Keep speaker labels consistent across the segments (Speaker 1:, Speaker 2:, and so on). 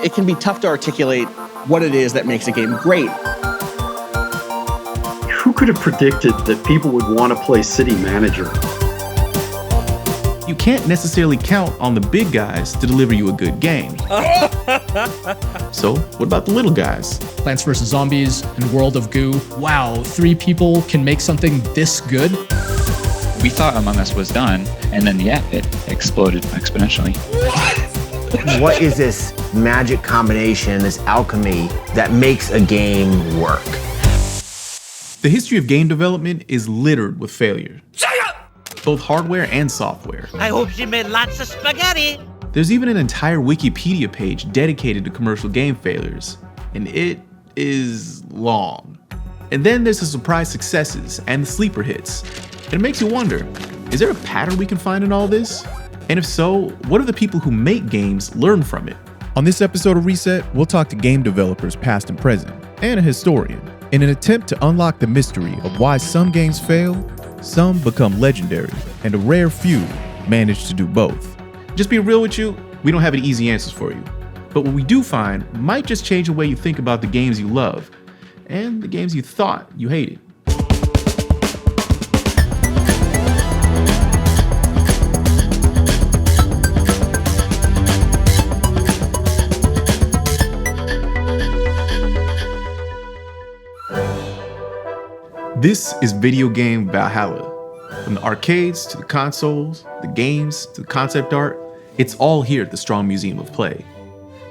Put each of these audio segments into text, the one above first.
Speaker 1: It can be tough to articulate what it is that makes a game great.
Speaker 2: Who could have predicted that people would want to play City Manager?
Speaker 3: You can't necessarily count on the big guys to deliver you a good game. So, what about the little guys?
Speaker 4: Plants vs. Zombies and World of Goo. Wow, 3 people can make something this good?
Speaker 5: We thought Among Us was done, and then, yeah, it exploded exponentially.
Speaker 6: What is this magic combination, this alchemy that makes a game work?
Speaker 3: The history of game development is littered with failure. Shut up! Both hardware and software.
Speaker 7: I hope she made lots of spaghetti.
Speaker 3: There's even an entire Wikipedia page dedicated to commercial game failures, and it is long. And then there's the surprise successes and the sleeper hits. And it makes you wonder, is there a pattern we can find in all this? And if so, what do the people who make games learn from it? On this episode of Reset, we'll talk to game developers past and present, and a historian, in an attempt to unlock the mystery of why some games fail, some become legendary, and a rare few manage to do both. Just being real with you, we don't have any easy answers for you. But what we do find might just change the way you think about the games you love, and the games you thought you hated. This is Video Game Valhalla. From the arcades to the consoles, the games to the concept art, it's all here at the Strong Museum of Play.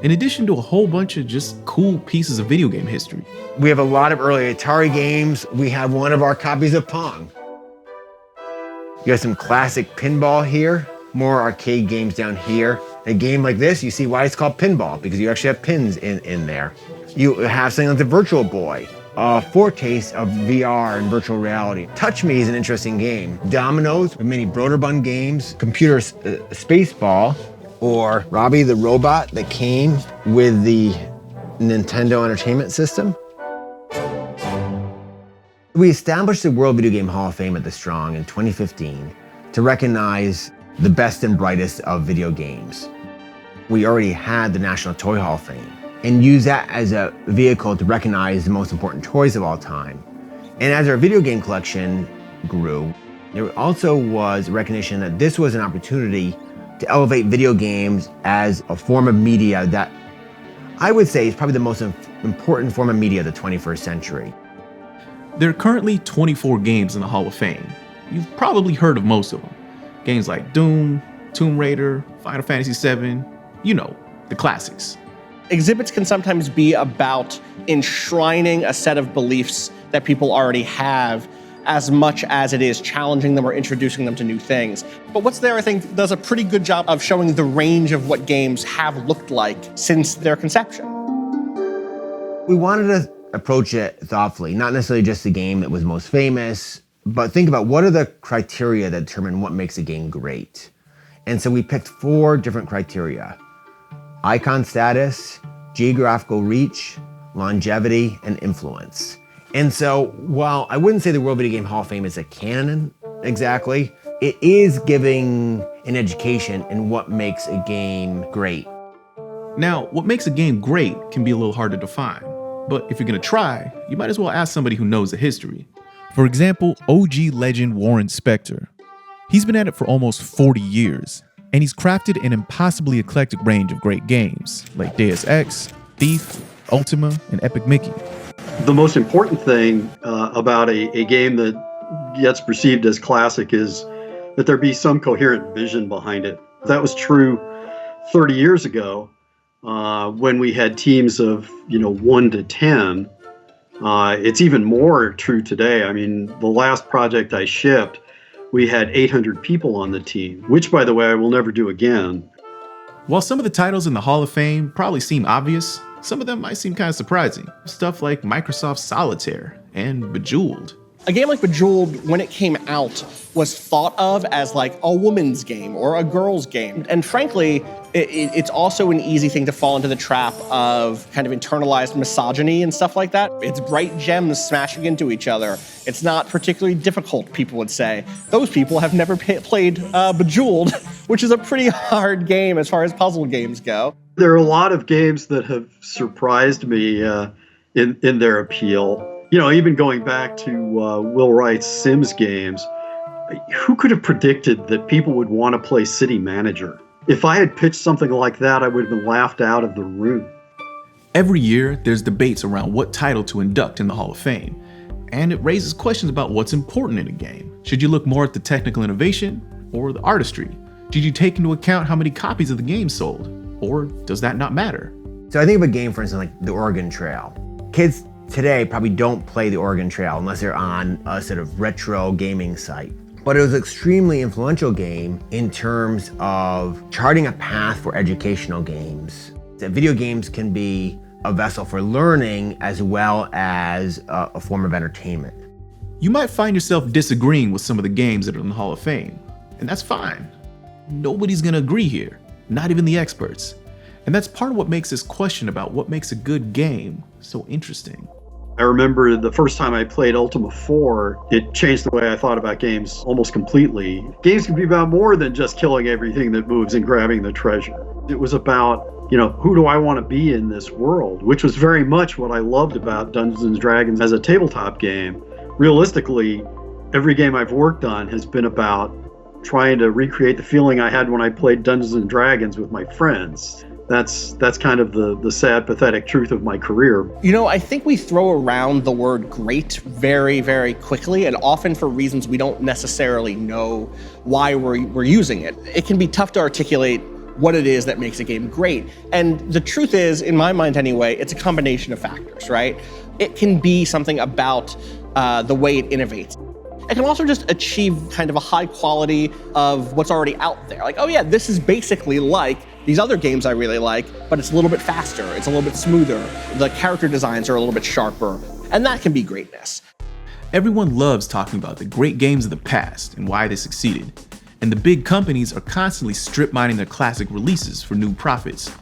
Speaker 3: In addition to a whole bunch of just cool pieces of video game history.
Speaker 6: We have a lot of early Atari games. We have one of our copies of Pong. You have some classic pinball here, more arcade games down here. A game like this, you see why it's called pinball, because you actually have pins in there. You have something like the Virtual Boy. A foretaste of VR and virtual reality. Touch Me is an interesting game. Dominoes, with many Broderbund games, Computer Spaceball, or Robbie the Robot that came with the Nintendo Entertainment System. We established the World Video Game Hall of Fame at the Strong in 2015 to recognize the best and brightest of video games. We already had the National Toy Hall of Fame, and use that as a vehicle to recognize the most important toys of all time. And as our video game collection grew, there also was recognition that this was an opportunity to elevate video games as a form of media that I would say is probably the most important form of media of the 21st century.
Speaker 3: There are currently 24 games in the Hall of Fame. You've probably heard of most of them. Games like Doom, Tomb Raider, Final Fantasy VII, you know, the classics.
Speaker 1: Exhibits can sometimes be about enshrining a set of beliefs that people already have as much as it is challenging them or introducing them to new things. But what's there, I think, does a pretty good job of showing the range of what games have looked like since their conception.
Speaker 6: We wanted to approach it thoughtfully, not necessarily just the game that was most famous, but think about what are the criteria that determine what makes a game great. And so we picked 4 different criteria: icon status, geographical reach, longevity, and influence. And so while I wouldn't say the World Video Game Hall of Fame is a canon exactly, it is giving an education in what makes a game great.
Speaker 3: Now, what makes a game great can be a little hard to define, but if you're gonna try, you might as well ask somebody who knows the history. For example, OG legend Warren Spector. He's been at it for almost 40 years, and he's crafted an impossibly eclectic range of great games, like Deus Ex, Thief, Ultima, and Epic Mickey.
Speaker 2: The most important thing about a game that gets perceived as classic is that there be some coherent vision behind it. That was true 30 years ago when we had teams of 1 to 10. It's even more true today. I mean, the last project I shipped, we had 800 people on the team, which, by the way, I will never do again.
Speaker 3: While some of the titles in the Hall of Fame probably seem obvious, some of them might seem kind of surprising. Stuff like Microsoft Solitaire and Bejeweled.
Speaker 1: A game like Bejeweled, when it came out, was thought of as like a woman's game or a girl's game. And frankly, it's also an easy thing to fall into the trap of kind of internalized misogyny and stuff like that. It's bright gems smashing into each other. It's not particularly difficult, people would say. Those people have never played Bejeweled, which is a pretty hard game as far as puzzle games go.
Speaker 2: There are a lot of games that have surprised me in their appeal. You know, even going back to Will Wright's Sims games, who could have predicted that people would want to play City Manager? If I had pitched something like that, I would have been laughed out of the room.
Speaker 3: Every year, there's debates around what title to induct in the Hall of Fame, and it raises questions about what's important in a game. Should you look more at the technical innovation or the artistry? Did you take into account how many copies of the game sold? Or does that not matter?
Speaker 6: So I think of a game, for instance, like the Oregon Trail. Kids today probably don't play the Oregon Trail unless they're on a sort of retro gaming site. But it was an extremely influential game in terms of charting a path for educational games. That video games can be a vessel for learning as well as a form of entertainment.
Speaker 3: You might find yourself disagreeing with some of the games that are in the Hall of Fame, and that's fine. Nobody's gonna agree here, not even the experts. And that's part of what makes this question about what makes a good game so interesting.
Speaker 2: I remember the first time I played Ultima 4, it changed the way I thought about games almost completely. Games can be about more than just killing everything that moves and grabbing the treasure. It was about, you know, who do I want to be in this world, which was very much what I loved about Dungeons & Dragons as a tabletop game. Realistically, every game I've worked on has been about trying to recreate the feeling I had when I played Dungeons & Dragons with my friends. That's kind of the sad, pathetic truth of my career.
Speaker 1: You know, I think we throw around the word great very, very quickly, and often for reasons we don't necessarily know why we're using it. It can be tough to articulate what it is that makes a game great. And the truth is, in my mind anyway, it's a combination of factors, right? It can be something about the way it innovates. It can also just achieve kind of a high quality of what's already out there. Like, oh yeah, this is basically like these other games I really like, but it's a little bit faster, it's a little bit smoother, the character designs are a little bit sharper, and that can be greatness.
Speaker 3: Everyone loves talking about the great games of the past and why they succeeded. And the big companies are constantly strip mining their classic releases for new profits.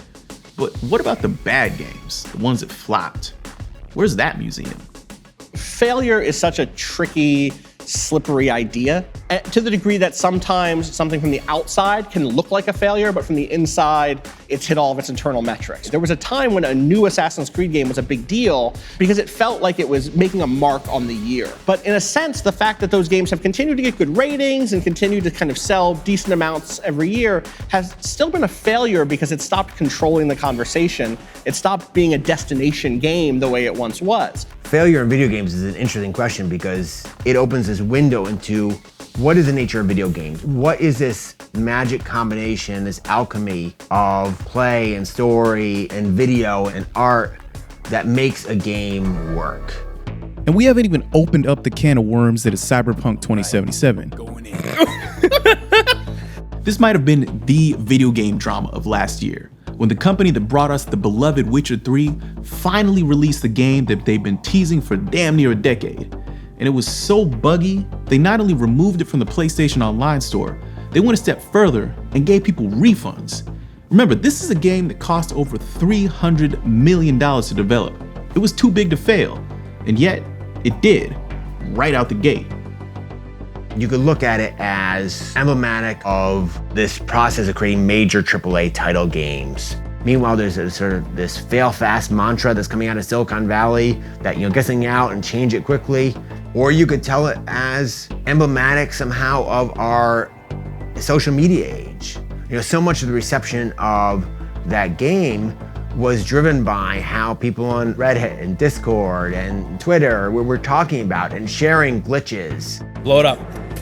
Speaker 3: But what about the bad games, the ones that flopped? Where's that museum?
Speaker 1: Failure is such a tricky, slippery idea, to the degree that sometimes something from the outside can look like a failure, but from the inside, it's hit all of its internal metrics. There was a time when a new Assassin's Creed game was a big deal because it felt like it was making a mark on the year. But in a sense, the fact that those games have continued to get good ratings and continue to kind of sell decent amounts every year has still been a failure because it stopped controlling the conversation. It stopped being a destination game the way it once was.
Speaker 6: Failure in video games is an interesting question because it opens this window into what is the nature of video games? What is this magic combination, this alchemy of play and story and video and art that makes a game work?
Speaker 8: And we haven't even opened up the can of worms that is Cyberpunk 2077.
Speaker 3: This might have been the video game drama of last year, when the company that brought us the beloved Witcher 3 finally released the game that they've been teasing for damn near a decade. And it was so buggy, they not only removed it from the PlayStation Online store, they went a step further and gave people refunds. Remember, this is a game that cost over $300 million to develop. It was too big to fail, and yet it did, right out the gate.
Speaker 6: You could look at it as emblematic of this process of creating major AAA title games. Meanwhile, there's a sort of this fail fast mantra that's coming out of Silicon Valley that, you know, get something out and change it quickly. Or you could tell it as emblematic somehow of our social media age. You know, so much of the reception of that game was driven by how people on Reddit and Discord and Twitter were talking about and sharing glitches.
Speaker 9: Blow it up.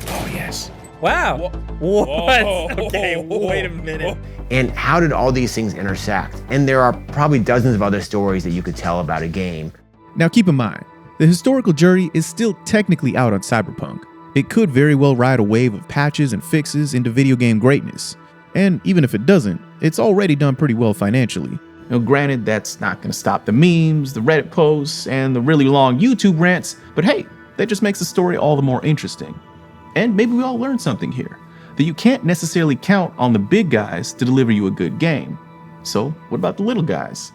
Speaker 9: Oh, yes. Wow. What? Okay, wait a minute.
Speaker 6: And how did all these things intersect? And there are probably dozens of other stories that you could tell about a game.
Speaker 8: Now keep in mind, the historical jury is still technically out on Cyberpunk. It could very well ride a wave of patches and fixes into video game greatness. And even if it doesn't, it's already done pretty well financially.
Speaker 3: Now, granted, that's not going to stop the memes, the Reddit posts, and the really long YouTube rants, but hey,
Speaker 8: that just makes the story all the more interesting. And maybe we all learn something here, that you can't necessarily count on the big guys to deliver you a good game. So what about the little guys?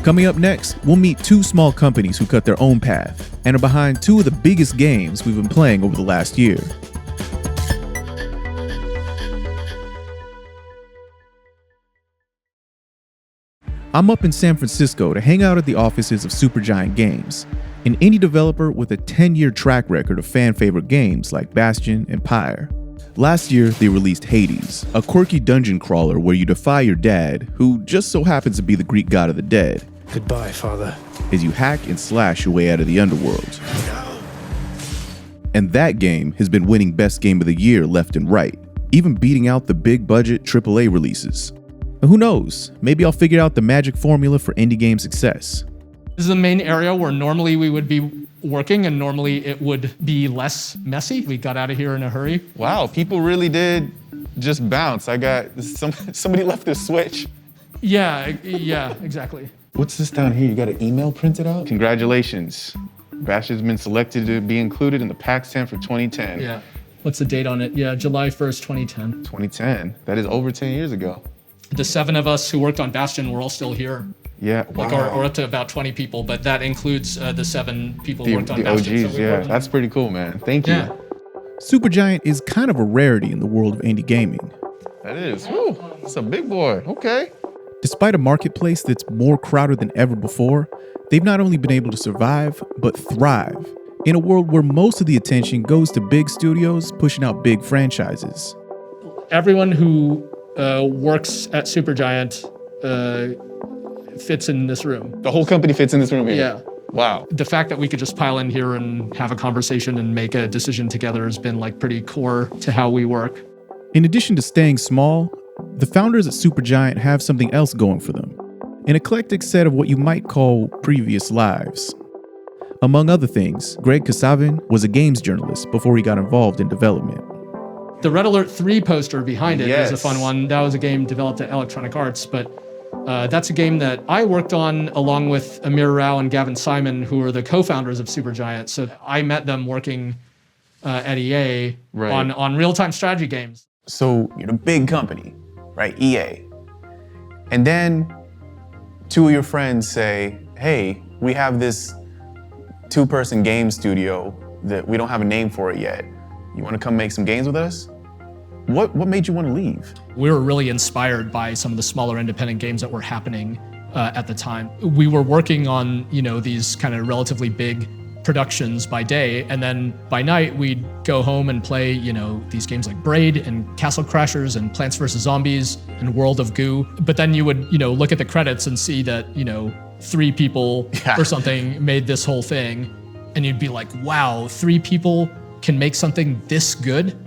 Speaker 8: Coming up next, we'll meet two small companies who cut their own path and are behind two of the biggest games we've been playing over the last year. I'm up in San Francisco to hang out at the offices of Supergiant Games, an indie developer with a 10-year track record of fan-favorite games like Bastion and Pyre. Last year, they released Hades, a quirky dungeon crawler where you defy your dad, who just so happens to be the Greek god of the dead.
Speaker 10: Goodbye, father.
Speaker 8: As you hack and slash your way out of the underworld. And that game has been winning Best Game of the Year left and right, even beating out the big-budget AAA releases. And who knows, maybe I'll figure out the magic formula for indie game success.
Speaker 4: This is the main area where normally we would be working and normally it would be less messy. We got out of here in a hurry.
Speaker 3: Wow, people really did just bounce. I got somebody left their switch.
Speaker 4: Yeah, exactly.
Speaker 3: What's this down here? You got an email printed out? Congratulations. Bastion's been selected to be included in the PAX 10 for 2010.
Speaker 4: Yeah. What's the date on it? Yeah, July 1st, 2010.
Speaker 3: 2010. That is over 10 years ago.
Speaker 4: The 7 of us who worked on Bastion, we're all still here.
Speaker 3: Yeah, wow.
Speaker 4: Or up to about 20 people, but that includes the 7 people who worked on
Speaker 3: the
Speaker 4: Bastion.
Speaker 3: OGs, yeah. That's pretty cool, man. Thank you.
Speaker 4: Yeah.
Speaker 8: Supergiant is kind of a rarity in the world of indie gaming.
Speaker 3: That is. Woo, that's a big boy. Okay.
Speaker 8: Despite a marketplace that's more crowded than ever before, they've not only been able to survive, but thrive in a world where most of the attention goes to big studios pushing out big franchises.
Speaker 4: Everyone who works at Supergiant fits in this room.
Speaker 3: The whole company fits in this room here?
Speaker 4: Yeah.
Speaker 3: Wow.
Speaker 4: The fact that we could just pile in here and have a conversation and make a decision together has been like pretty core to how we work.
Speaker 8: In addition to staying small, the founders at Supergiant have something else going for them. An eclectic set of what you might call previous lives. Among other things, Greg Kasavin was a games journalist before he got involved in development.
Speaker 4: The Red Alert 3 poster behind it
Speaker 3: Yes.
Speaker 4: is a fun one. That was a game developed at Electronic Arts, but that's a game that I worked on along with Amir Rao and Gavin Simon, who are the co-founders of Supergiant. So I met them working at EA on real-time strategy games.
Speaker 11: So you're a big company, right? EA. And then 2 of your friends say, hey, we have this 2-person game studio that we don't have a name for it yet. You want to come make some games with us? What made you want to leave?
Speaker 4: We were really inspired by some of the smaller independent games that were happening at the time. We were working on, these kind of relatively big productions by day, and then by night we'd go home and play, these games like Braid and Castle Crashers and Plants vs. Zombies and World of Goo. But then you would, look at the credits and see that, 3 people or something made this whole thing, and you'd be like, wow, 3 people can make something this good?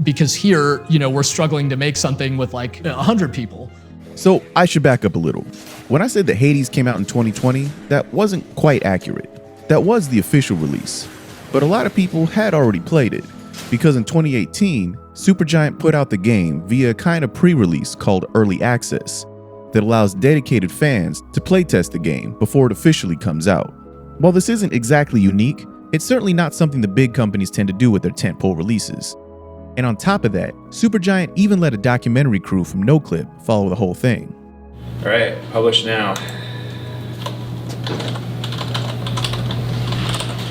Speaker 4: Because here, we're struggling to make something with like 100 people.
Speaker 8: So I should back up a little. When I said that Hades came out in 2020, that wasn't quite accurate. That was the official release. But a lot of people had already played it, because in 2018, Supergiant put out the game via a kind of pre-release called Early Access that allows dedicated fans to playtest the game before it officially comes out. While this isn't exactly unique, it's certainly not something the big companies tend to do with their tentpole releases. And on top of that, Supergiant even let a documentary crew from NoClip follow the whole thing.
Speaker 10: All right, publish now.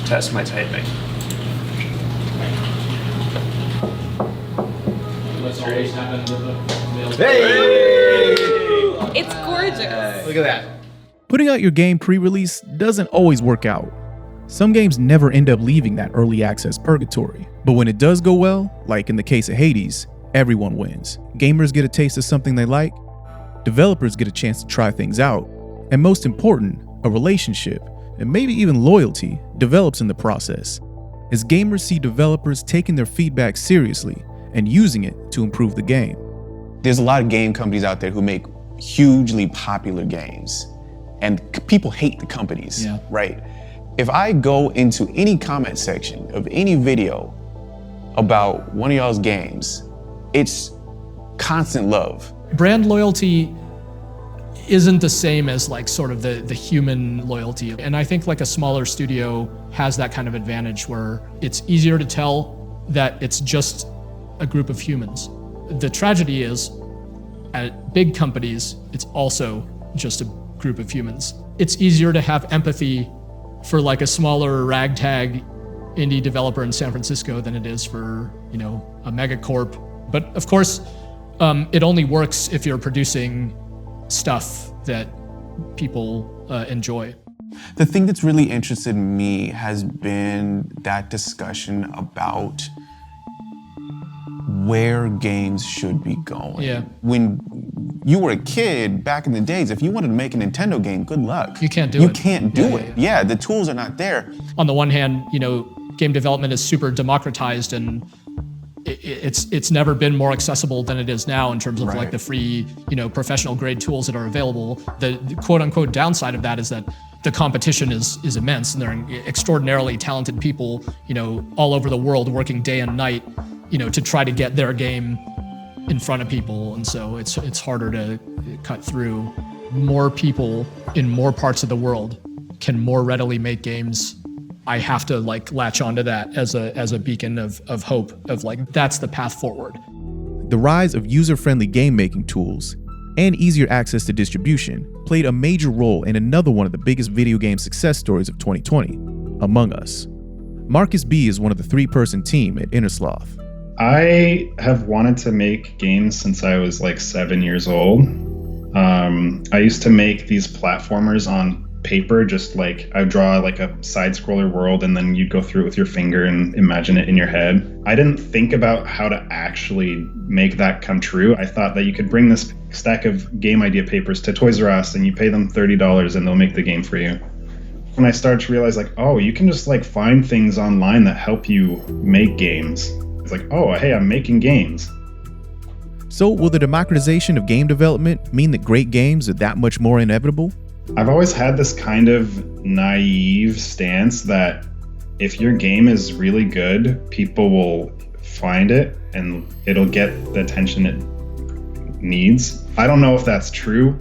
Speaker 10: Test my typing.
Speaker 12: Hey! It's gorgeous.
Speaker 10: Look at that.
Speaker 8: Putting out your game pre-release doesn't always work out. Some games never end up leaving that early access purgatory. But when it does go well, like in the case of Hades, everyone wins. Gamers get a taste of something they like, developers get a chance to try things out, and most important, a relationship, and maybe even loyalty, develops in the process, as gamers see developers taking their feedback seriously and using it to improve the game.
Speaker 11: There's a lot of game companies out there who make hugely popular games, and people hate the companies, right? If I go into any comment section of any video about one of y'all's games, it's constant love.
Speaker 4: Brand loyalty isn't the same as like sort of the human loyalty. And I think like a smaller studio has that kind of advantage where it's easier to tell that it's just a group of humans. The tragedy is at big companies, it's also just a group of humans. It's easier to have empathy for like a smaller ragtag indie developer in San Francisco than it is for, you know, a megacorp. But of course, it only works if you're producing stuff that people enjoy.
Speaker 11: The thing that's really interested me has been that discussion about where games should be going.
Speaker 4: Yeah.
Speaker 11: When you were a kid back in the days, if you wanted to make a Nintendo game, good luck.
Speaker 4: You can't do it.
Speaker 11: You can't do it. Yeah, the tools are not there.
Speaker 4: On the one hand, you know, game development is super democratized and it's never been more accessible than it is now in terms of like the free, you know, professional grade tools that are available. The quote unquote downside of that is that the competition is immense and there are extraordinarily talented people, you know, all over the world working day and night, you know, to try to get their game in front of people. And so it's harder to cut through. More people in more parts of the world can more readily make games. I have to like latch onto that as a beacon of hope of like, that's the path forward.
Speaker 8: The rise of user-friendly game-making tools and easier access to distribution played a major role in another one of the biggest video game success stories of 2020, Among Us. Marcus B. is one of the three-person team at Innersloth.
Speaker 13: I have wanted to make games since I was like 7 years old. I used to make these platformers on paper, just like I would draw like a side scroller world and then you'd go through it with your finger and imagine it in your head. I didn't think about how to actually make that come true. I thought that you could bring this stack of game idea papers to Toys R Us and you pay them $30 and they'll make the game for you. When I started to realize like, oh, you can just like find things online that help you make games. It's like, oh, hey, I'm making games.
Speaker 8: So will the democratization of game development mean that great games are that much more inevitable?
Speaker 13: I've always had this kind of naive stance that if your game is really good, people will find it and it'll get the attention it needs. I don't know if that's true.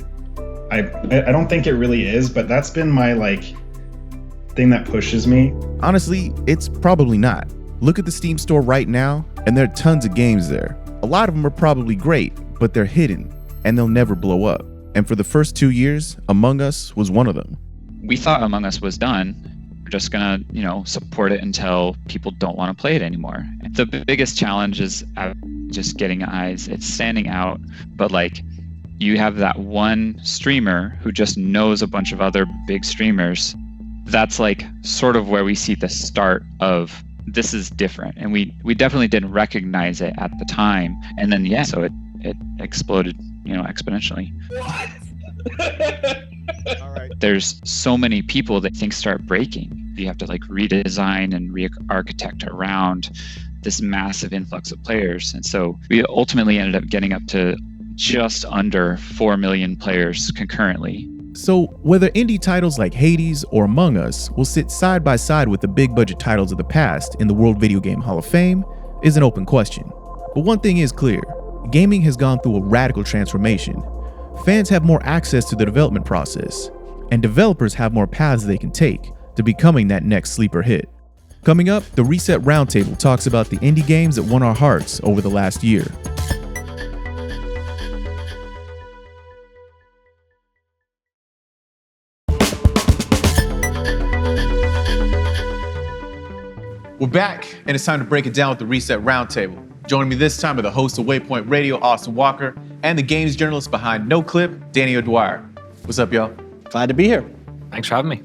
Speaker 13: I don't think it really is, but that's been my like thing that pushes me.
Speaker 8: Honestly, it's probably not. Look at the Steam store right now, and there are tons of games there. A lot of them are probably great, but they're hidden, and they'll never blow up. And for the first 2 years, Among Us was one of them.
Speaker 5: We thought Among Us was done. We're just gonna, you know, support it until people don't want to play it anymore. The biggest challenge is just getting eyes. It's standing out, but like you have that one streamer who just knows a bunch of other big streamers. That's like sort of where we see the start of this is different. And we definitely didn't recognize it at the time. And then, yeah, so it exploded, you know, exponentially.
Speaker 9: What?
Speaker 5: All right. There's so many people that things start breaking. You have to like redesign and re-architect around this massive influx of players. And so we ultimately ended up getting up to just under 4 million players concurrently.
Speaker 8: So whether indie titles like Hades or Among Us will sit side by side with the big budget titles of the past in the World Video Game Hall of Fame is an open question. But one thing is clear, gaming has gone through a radical transformation. Fans have more access to the development process, and developers have more paths they can take to becoming that next sleeper hit. Coming up, the Reset Roundtable talks about the indie games that won our hearts over the last year. We're back, and it's time to break it down with the Reset Roundtable. Joining me this time are the host of Waypoint Radio, Austin Walker, and the games journalist behind No Clip, Danny O'Dwyer. What's up, y'all?
Speaker 1: Glad to be here.
Speaker 10: Thanks for having me.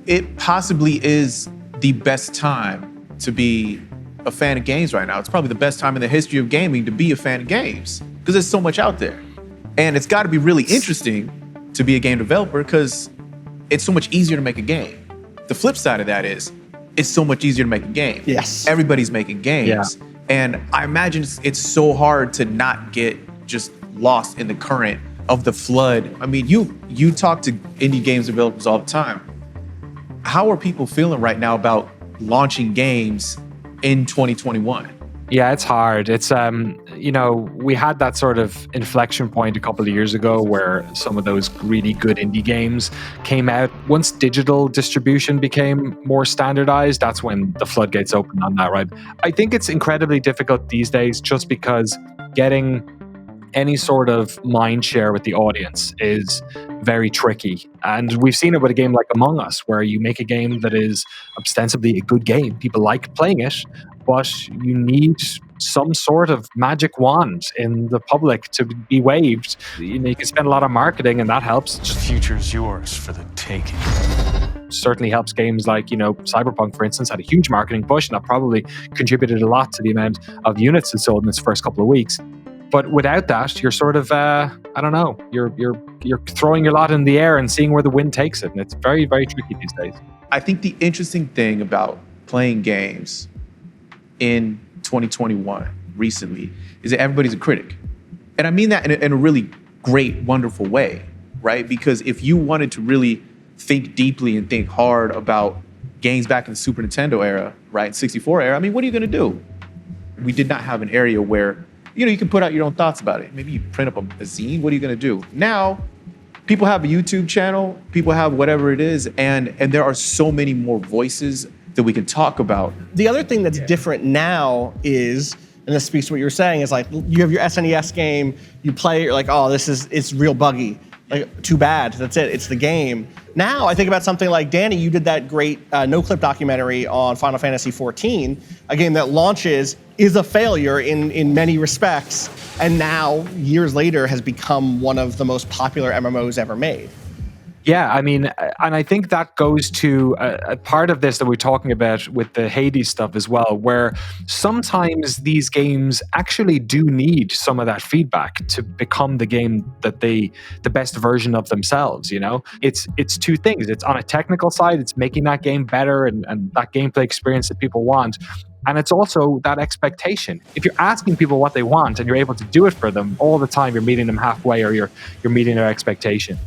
Speaker 8: It possibly is the best time to be a fan of games right now. It's probably the best time in the history of gaming to be a fan of games because there's so much out there. And it's got to be really interesting to be a game developer because it's so much easier to make a game. The flip side of that is it's so much easier to make a game.
Speaker 1: Yes.
Speaker 8: Everybody's making games.
Speaker 1: Yeah.
Speaker 8: And I imagine it's so hard to not get just lost in the current of the flood. I mean, you talk to indie games developers all the time. How are people feeling right now about launching games in 2021?
Speaker 10: Yeah, it's hard. It's
Speaker 14: you know, we had that sort of inflection point a couple of years ago where some of those really good indie games came out. Once digital distribution became more standardized, that's when the floodgates opened on that, right? I think it's incredibly difficult these days just because getting any sort of mind share with the audience is very tricky. And we've seen it with a game like Among Us, where you make a game that is ostensibly a good game. People like playing it, but you need some sort of magic wand in the public to be waved. You know, you can spend a lot on marketing and that helps.
Speaker 15: The future's yours for the taking.
Speaker 14: Certainly helps games like, you know, Cyberpunk, for instance, had a huge marketing push, and that probably contributed a lot to the amount of units it sold in its first couple of weeks. But without that, you're sort of, I don't know, you're throwing your lot in the air and seeing where the wind takes it. And it's very, very tricky these days.
Speaker 3: I think the interesting thing about playing games in 2021 recently is that everybody's a critic. And I mean that in a really great, wonderful way, right? Because if you wanted to really think deeply and think hard about games back in the Super Nintendo era, right, 64 era, I mean, what are you gonna do? We did not have an area where, you know, you can put out your own thoughts about it. Maybe you print up a zine, what are you gonna do? Now, people have a YouTube channel, people have whatever it is, and there are so many more voices that we can talk about.
Speaker 1: The other thing that's different now is, and this speaks to what you were saying, is like, you have your SNES game, you play it, you're like, oh, it's real buggy. Like, too bad, that's it, it's the game. Now, I think about something like, Danny, you did that great no-clip documentary on Final Fantasy XIV, a game that launches, is a failure in many respects, and now, years later, has become one of the most popular MMOs ever made.
Speaker 14: Yeah, I mean, and I think that goes to a part of this that we're talking about with the Hades stuff as well, where sometimes these games actually do need some of that feedback to become the game that the best version of themselves, you know? It's two things. It's on a technical side, it's making that game better and that gameplay experience that people want. And it's also that expectation. If you're asking people what they want and you're able to do it for them all the time, you're meeting them halfway or you're meeting their expectation.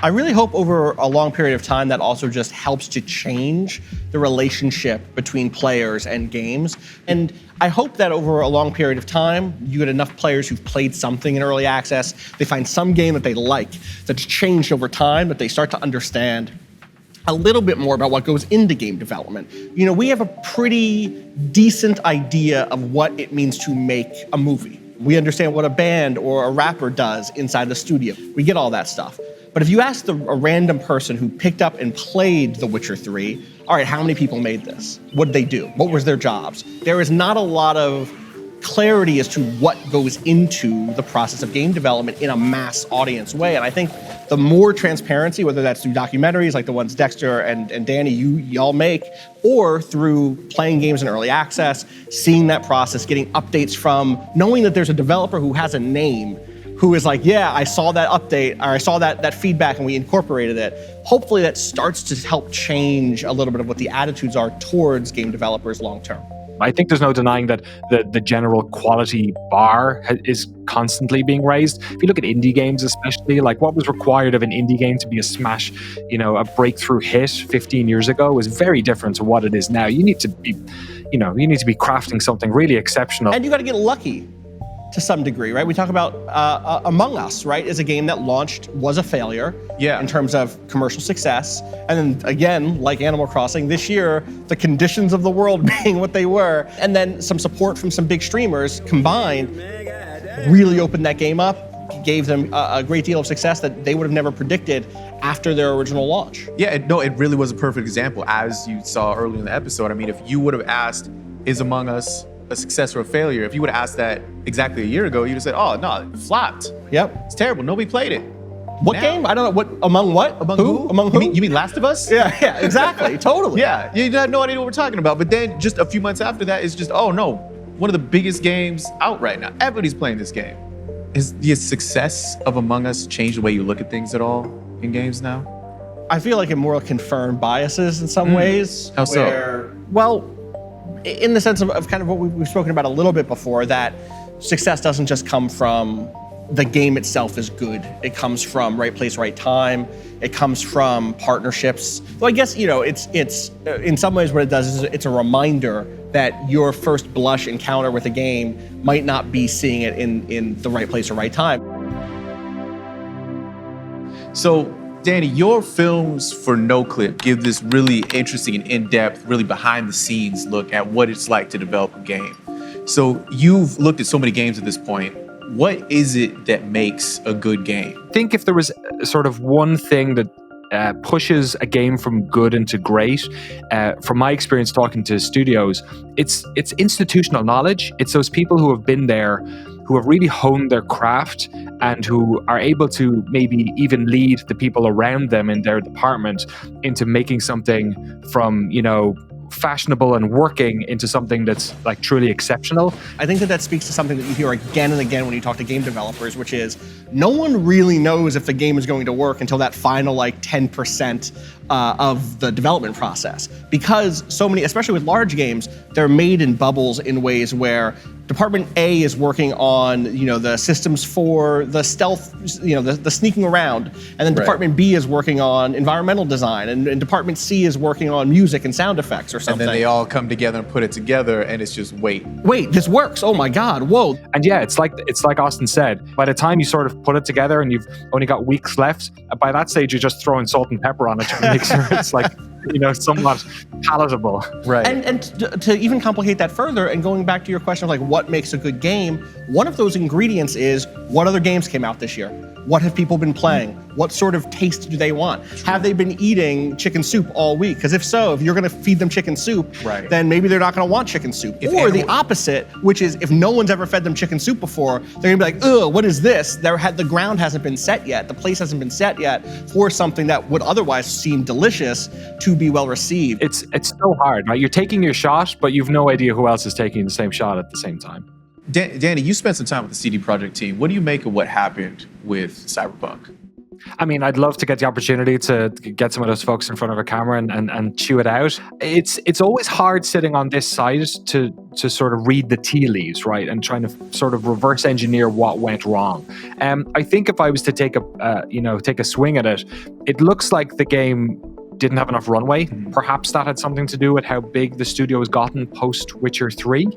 Speaker 1: I really hope over a long period of time that also just helps to change the relationship between players and games. And I hope that over a long period of time, you get enough players who've played something in early access, they find some game that they like that's changed over time, that they start to understand a little bit more about what goes into game development. You know, we have a pretty decent idea of what it means to make a movie. We understand what a band or a rapper does inside the studio. We get all that stuff. But if you ask a random person who picked up and played The Witcher 3, all right, how many people made this? What did they do? What was their jobs? There is not a lot of clarity as to what goes into the process of game development in a mass audience way. And I think the more transparency, whether that's through documentaries like the ones Dexter and Danny, y'all make, or through playing games in early access, seeing that process, getting updates from, knowing that there's a developer who has a name, who is like, yeah, I saw that update, or I saw that feedback and we incorporated it. Hopefully that starts to help change a little bit of what the attitudes are towards game developers long term.
Speaker 14: I think there's no denying that the general quality bar is constantly being raised. If you look at indie games especially, like what was required of an indie game to be a smash, you know, a breakthrough hit 15 years ago was very different to what it is now. You need to be crafting something really exceptional.
Speaker 1: And you got to get lucky to some degree, right? We talk about Among Us, right? Is a game that launched, was a failure in terms of commercial success. And then again, like Animal Crossing, this year, the conditions of the world being what they were, and then some support from some big streamers combined really opened that game up, gave them a great deal of success that they would have never predicted after their original launch.
Speaker 3: Yeah, it really was a perfect example. As you saw earlier in the episode, I mean, if you would have asked, is Among Us a success or a failure? If you would have asked that exactly a year ago, you'd have said, oh, no, it flopped.
Speaker 1: Yep.
Speaker 3: It's terrible. Nobody played it.
Speaker 1: What game? I don't know. What? Among what?
Speaker 3: Among who?
Speaker 1: Among who?
Speaker 3: You mean Last of Us?
Speaker 1: Yeah, exactly. Totally.
Speaker 3: Yeah, you have no idea what we're talking about. But then just a few months after that, it's just, oh, no, one of the biggest games out right now. Everybody's playing this game. Has the success of Among Us changed the way you look at things at all in games now?
Speaker 1: I feel like it more confirmed biases in some ways.
Speaker 3: How so?
Speaker 1: Well, in the sense of kind of what we've spoken about a little bit before, that success doesn't just come from the game itself is good. It comes from right place, right time. It comes from partnerships. Well, I guess, you know, it's in some ways what it does is it's a reminder that your first blush encounter with a game might not be seeing it in the right place or right time.
Speaker 3: So, Danny, your films for NoClip give this really interesting and in-depth, really behind-the-scenes look at what it's like to develop a game. So you've looked at so many games at this point. What is it that makes a good game?
Speaker 14: I think if there was sort of one thing that pushes a game from good into great, from my experience talking to studios, it's institutional knowledge. It's those people who have been there, who have really honed their craft, and who are able to maybe even lead the people around them in their department into making something from, fashionable and working into something that's like truly exceptional.
Speaker 1: I think that speaks to something that you hear again and again when you talk to game developers, which is no one really knows if the game is going to work until that final 10% of the development process. Because so many, especially with large games, they're made in bubbles in ways where Department A is working on, the systems for the stealth, the sneaking around, and then Department B is working on environmental design, and Department C is working on music and sound effects or something.
Speaker 3: And then they all come together and put it together, and it's just wait,
Speaker 1: this works. Oh my God, whoa!
Speaker 14: And yeah, it's like Austin said. By the time you sort of put it together and you've only got weeks left, by that stage you're just throwing salt and pepper on it to make sure it's somewhat palatable.
Speaker 3: Right.
Speaker 1: And to even complicate that further, and going back to your question of what makes a good game, one of those ingredients is what other games came out this year? What have people been playing? What sort of taste do they want? Have they been eating chicken soup all week? Because if so, if you're gonna feed them chicken soup, then maybe they're not gonna want chicken soup. Or the opposite, which is if no one's ever fed them chicken soup before, they're gonna be like, ugh, what is this? The ground hasn't been set yet, the place hasn't been set yet for something that would otherwise seem delicious to be well received.
Speaker 14: It's so hard, right? You're taking your shot, but you've no idea who else is taking the same shot at the same time.
Speaker 3: Danny, you spent some time with the CD Projekt team. What do you make of what happened with Cyberpunk?
Speaker 14: I mean, I'd love to get the opportunity to get some of those folks in front of a camera and chew it out. It's always hard sitting on this side to sort of read the tea leaves, right, and trying to sort of reverse engineer what went wrong. I think if I was to take a swing at it, it looks like the game didn't have enough runway. Perhaps that had something to do with how big the studio has gotten post Witcher 3.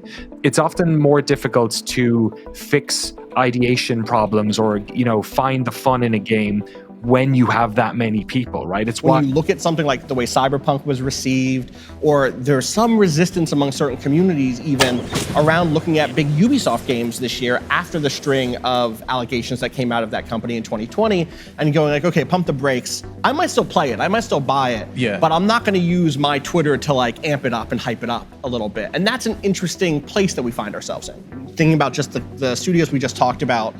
Speaker 14: It's often more difficult to fix ideation problems or, find the fun in a game when you have that many people, right? It's
Speaker 1: when you look at something like the way Cyberpunk was received, or there's some resistance among certain communities even around looking at big Ubisoft games this year after the string of allegations that came out of that company in 2020, and going okay, pump the brakes. I might still play it, I might still buy it, but I'm not gonna use my Twitter to amp it up and hype it up a little bit. And that's an interesting place that we find ourselves in. Thinking about just the studios we just talked about,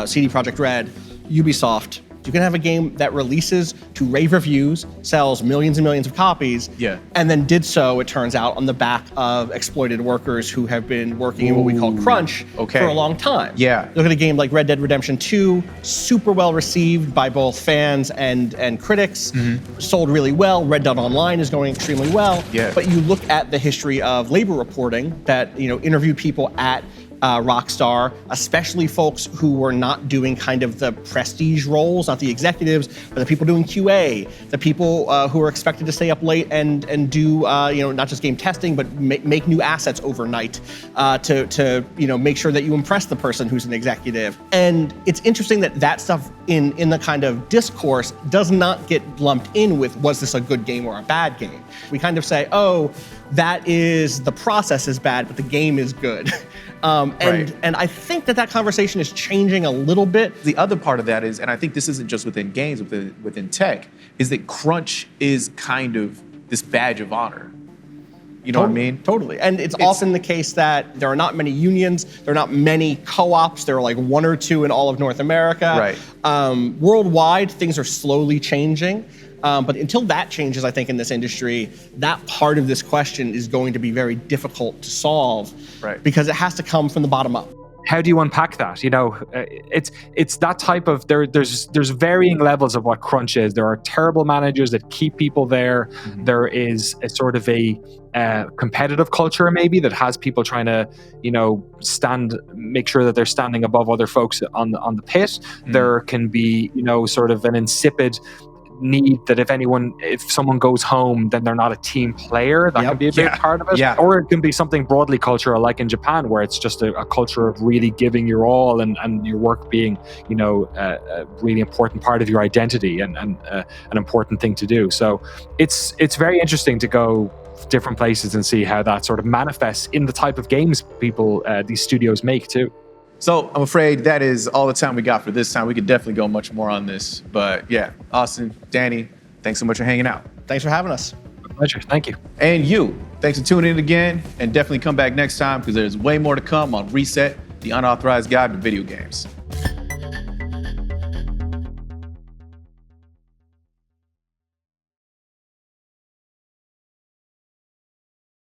Speaker 1: CD Projekt Red, Ubisoft, you can have a game that releases to rave reviews, sells millions and millions of copies, and then did so, it turns out, on the back of exploited workers who have been working in what we call crunch for a long time. Look at a game like Red Dead Redemption 2, super well received by both fans and critics, sold really well. Red Dead Online is going extremely well. But you look at the history of labor reporting that interviewed people at Rockstar, especially folks who were not doing kind of the prestige roles, not the executives, but the people doing QA, the people who are expected to stay up late and do not just game testing, but make new assets overnight to make sure that you impress the person who's an executive. And it's interesting that stuff in the kind of discourse does not get lumped in with was this a good game or a bad game. We kind of say, oh, that is the process is bad, but the game is good. And I think that conversation is changing a little bit.
Speaker 3: The other part of that is, and I think this isn't just within games, within tech, is that crunch is kind of this badge of honor. You know what I mean?
Speaker 1: Totally. And it's often the case that there are not many unions, there are not many co-ops, there are like one or two in all of North America. Worldwide, things are slowly changing. But until that changes, I think, in this industry, that part of this question is going to be very difficult to solve because it has to come from the bottom up.
Speaker 14: How do you unpack that? It's that type of there's varying levels of what crunch is. There are terrible managers that keep people there. There is a sort of a competitive culture maybe that has people trying to make sure that they're standing above other folks on the pit. There can be sort of an insipid need that if someone goes home, then they're not a team player. That can be a big part of it.
Speaker 3: Yeah.
Speaker 14: Or it can be something broadly cultural, like in Japan, where it's just a culture of really giving your all and your work being, a really important part of your identity and an important thing to do. So it's very interesting to go different places and see how that sort of manifests in the type of games these studios make too.
Speaker 3: So I'm afraid that is all the time we got for this time. We could definitely go much more on this. But yeah, Austin, Danny, thanks so much for hanging out.
Speaker 1: Thanks for having us.
Speaker 14: My pleasure. Thank you.
Speaker 3: And you, thanks for tuning in again. And definitely come back next time because there's way more to come on Reset, the unauthorized guide to video games.